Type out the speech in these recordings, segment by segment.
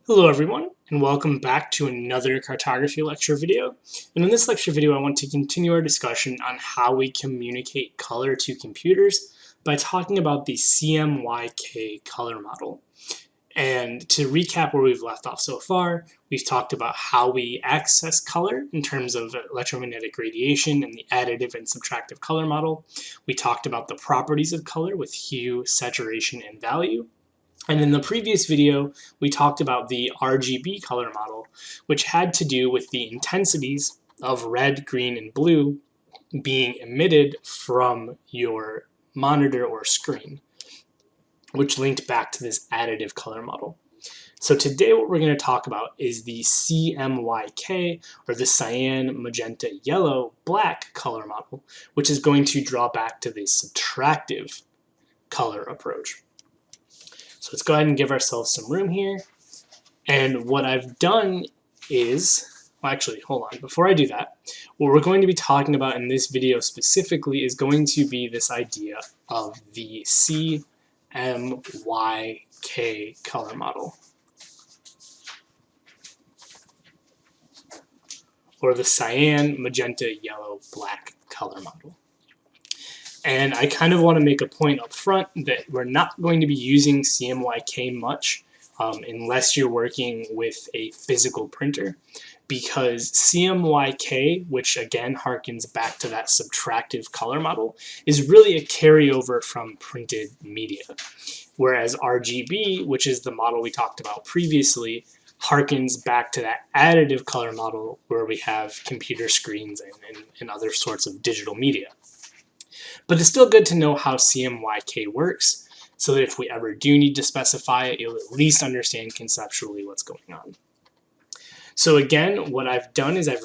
Hello everyone, and welcome back to another cartography lecture video. And in this lecture video, I want to continue our discussion on how we communicate color to computers by talking about the CMYK color model. And to recap where we've left off so far, we've talked about how we access color in terms of electromagnetic radiation and the additive and subtractive color model. We talked about the properties of color with hue, saturation, and value. And in the previous video, we talked about the RGB color model, which had to do with the intensities of red, green, and blue being emitted from your monitor or screen, which linked back to this additive color model. So today what we're going to talk about is the CMYK, or the cyan, magenta, yellow, black color model, which is going to draw back to the subtractive color approach. So let's go ahead and give ourselves some room here. And what I've done is, well, actually, hold on. Before I do that, what we're going to be talking about in this video specifically is going to be this idea of the CMYK color model, or the cyan, magenta, yellow, black color model. And I kind of want to make a point up front that we're not going to be using CMYK much unless you're working with a physical printer, because CMYK, which again harkens back to that subtractive color model, is really a carryover from printed media. Whereas RGB, which is the model we talked about previously, harkens back to that additive color model where we have computer screens and other sorts of digital media. But it's still good to know how CMYK works, so that if we ever do need to specify it, you'll at least understand conceptually what's going on. So again, what I've done is I've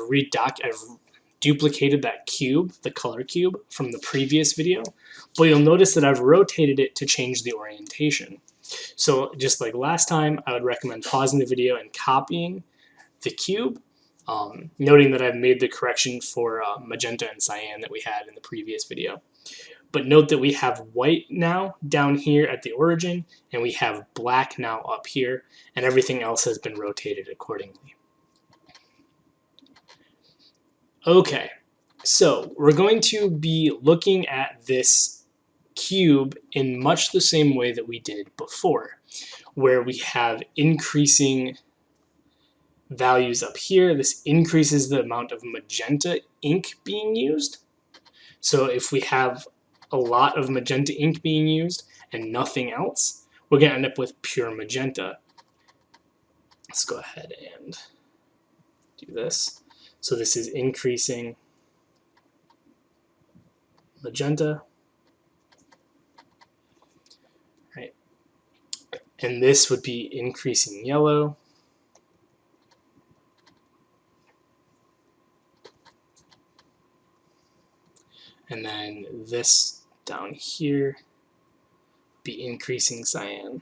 duplicated that cube, the color cube, from the previous video, but you'll notice that I've rotated it to change the orientation. So just like last time, I would recommend pausing the video and copying the cube, noting that I've made the correction for magenta and cyan that we had in the previous video. But note that we have white now down here at the origin, and we have black now up here, and everything else has been rotated accordingly. Okay, so we're going to be looking at this cube in much the same way that we did before, where we have increasing values up here. This increases the amount of magenta ink being used. So if we have a lot of magenta ink being used and nothing else, we're going to end up with pure magenta. Let's go ahead and do this. So this is increasing magenta, right? And this would be increasing yellow. And then this down here be increasing cyan.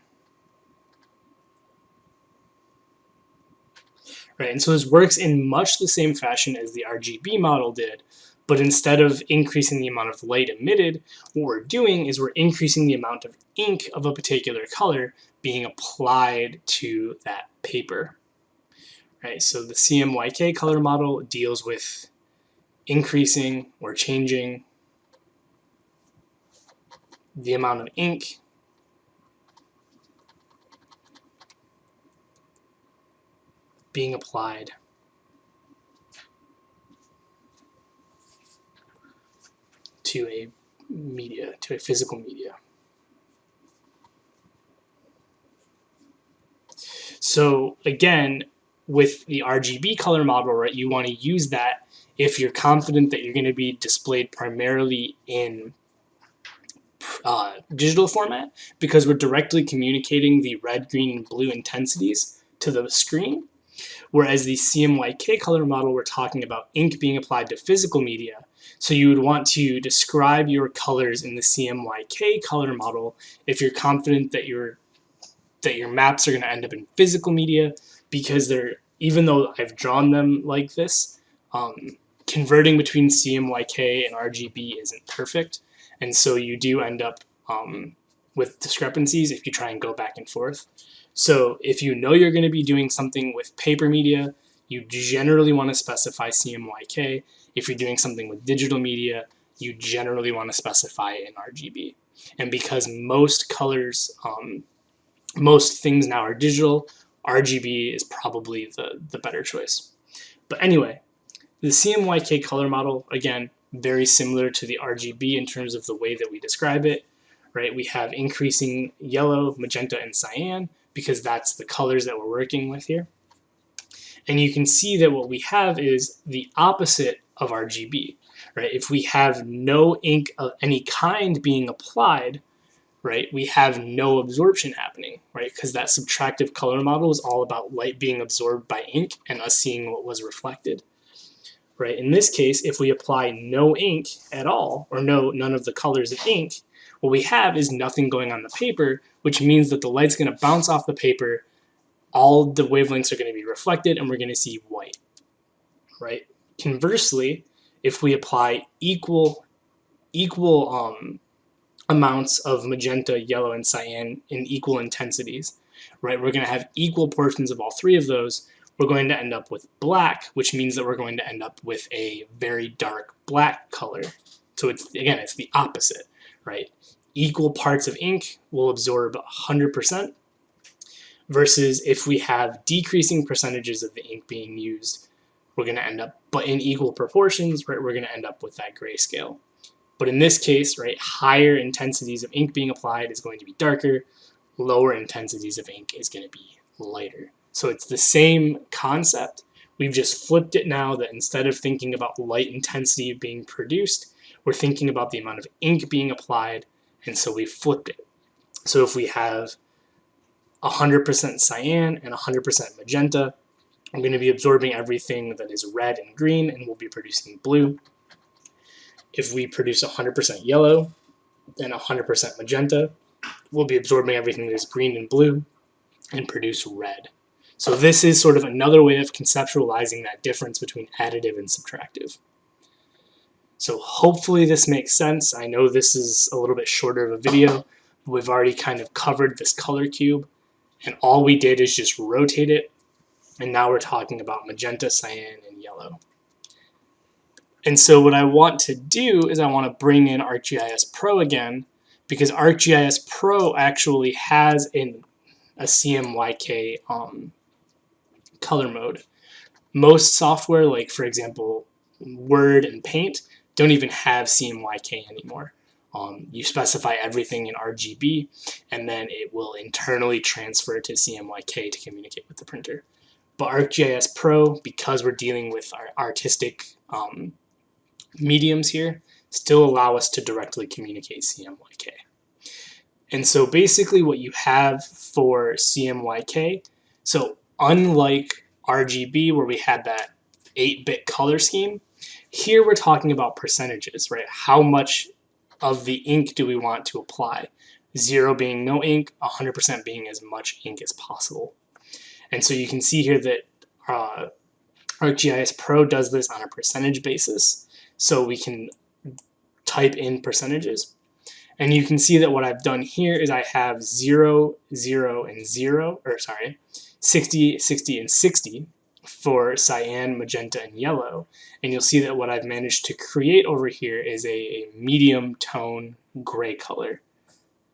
Right, and so this works in much the same fashion as the RGB model did, but instead of increasing the amount of light emitted, what we're doing is we're increasing the amount of ink of a particular color being applied to that paper. Right, so the CMYK color model deals with increasing or changing the amount of ink being applied to a media, to a physical media. So again, with the RGB color model, right, you want to use that if you're confident that you're going to be displayed primarily in digital format, because we're directly communicating the red, green, and blue intensities to the screen. Whereas the CMYK color model, we're talking about ink being applied to physical media. So you would want to describe your colors in the CMYK color model if you're confident that your maps are going to end up in physical media, because they're, even though I've drawn them like this, converting between CMYK and RGB isn't perfect. And so you do end up with discrepancies if you try and go back and forth. So if you know you're going to be doing something with paper media, you generally want to specify CMYK. If you're doing something with digital media, you generally want to specify an RGB. And because most colors, most things now are digital, RGB is probably the better choice. But anyway, the CMYK color model, again, very similar to the RGB in terms of the way that we describe it, right? We have increasing yellow, magenta, and cyan because that's the colors that we're working with here. And you can see that what we have is the opposite of RGB, right? If we have no ink of any kind being applied, right, we have no absorption happening, right? Because that subtractive color model is all about light being absorbed by ink and us seeing what was reflected. Right? In this case, if we apply no ink at all, or none of the colors of ink, what we have is nothing going on the paper, which means that the light's going to bounce off the paper, all the wavelengths are going to be reflected, and we're going to see white. Right? Conversely, if we apply equal amounts of magenta, yellow, and cyan in equal intensities, right, we're going to have equal portions of all three of those. We're going to end up with black, which means that we're going to end up with a very dark black color. So it's the opposite, right? Equal parts of ink will absorb 100%, versus if we have decreasing percentages of the ink being used, we're going to end up, but in equal proportions, right, we're going to end up with that grayscale. But in this case, right, higher intensities of ink being applied is going to be darker, lower intensities of ink is going to be lighter. So it's the same concept. We've just flipped it now that instead of thinking about light intensity being produced, we're thinking about the amount of ink being applied, and so we flipped it. So if we have 100% cyan and 100% magenta, I'm going to be absorbing everything that is red and green, and we'll be producing blue. If we produce 100% yellow and 100% magenta, we'll be absorbing everything that is green and blue and produce red. So this is sort of another way of conceptualizing that difference between additive and subtractive. So hopefully this makes sense. I know this is a little bit shorter of a video, but we've already kind of covered this color cube, and all we did is just rotate it, and now we're talking about magenta, cyan, and yellow. And so what I want to do is I want to bring in ArcGIS Pro again, because ArcGIS Pro actually has a CMYK color mode. Most software, like for example Word and Paint, don't even have CMYK anymore. You specify everything in RGB, and then it will internally transfer to CMYK to communicate with the printer. But ArcGIS Pro, because we're dealing with our artistic mediums here, still allow us to directly communicate CMYK. And so basically what you have for CMYK, so unlike RGB where we had that 8-bit color scheme, here we're talking about percentages, right? How much of the ink do we want to apply? 0 being no ink, 100% being as much ink as possible. And so you can see here that ArcGIS Pro does this on a percentage basis. So we can type in percentages. And you can see that what I've done here is I have 0, 0, and 0, or sorry, 60, 60, and 60 for cyan, magenta, and yellow. And you'll see that what I've managed to create over here is a medium tone gray color.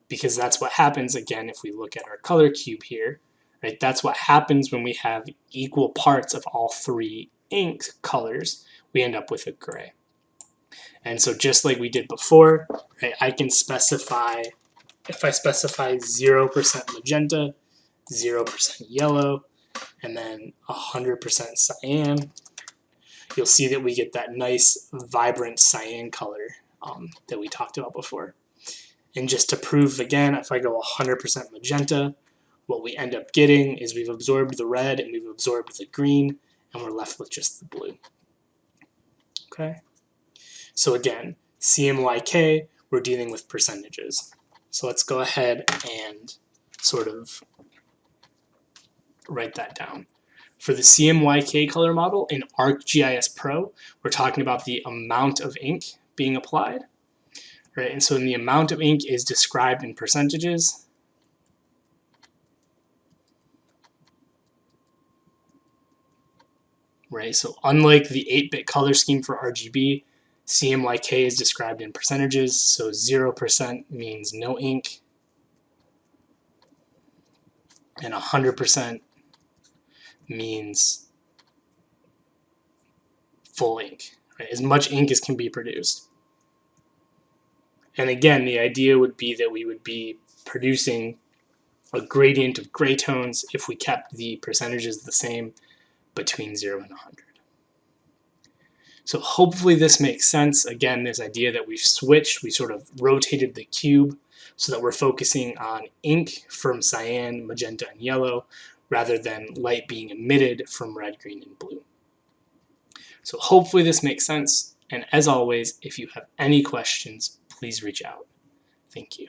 Because that's what happens, again, if we look at our color cube here, right? That's what happens when we have equal parts of all three ink colors. We end up with a gray. And so just like we did before, right, I can specify, if I specify 0% magenta, 0% yellow, and then 100% cyan, you'll see that we get that nice vibrant cyan color that we talked about before. And just to prove again, if I go 100% magenta, what we end up getting is we've absorbed the red and we've absorbed the green, and we're left with just the blue. Okay? So again, CMYK, we're dealing with percentages. So let's go ahead and sort of write that down. For the CMYK color model in ArcGIS Pro, we're talking about the amount of ink being applied. Right? And so the amount of ink is described in percentages. right? So unlike the 8-bit color scheme for RGB, CMYK is described in percentages, so 0% means no ink, and 100% means full ink, right? As much ink as can be produced. And again, the idea would be that we would be producing a gradient of gray tones if we kept the percentages the same between 0 and 100. So hopefully this makes sense. Again, this idea that we've switched, we sort of rotated the cube so that we're focusing on ink from cyan, magenta, and yellow, rather than light being emitted from red, green, and blue. So hopefully this makes sense. And as always, if you have any questions, please reach out. Thank you.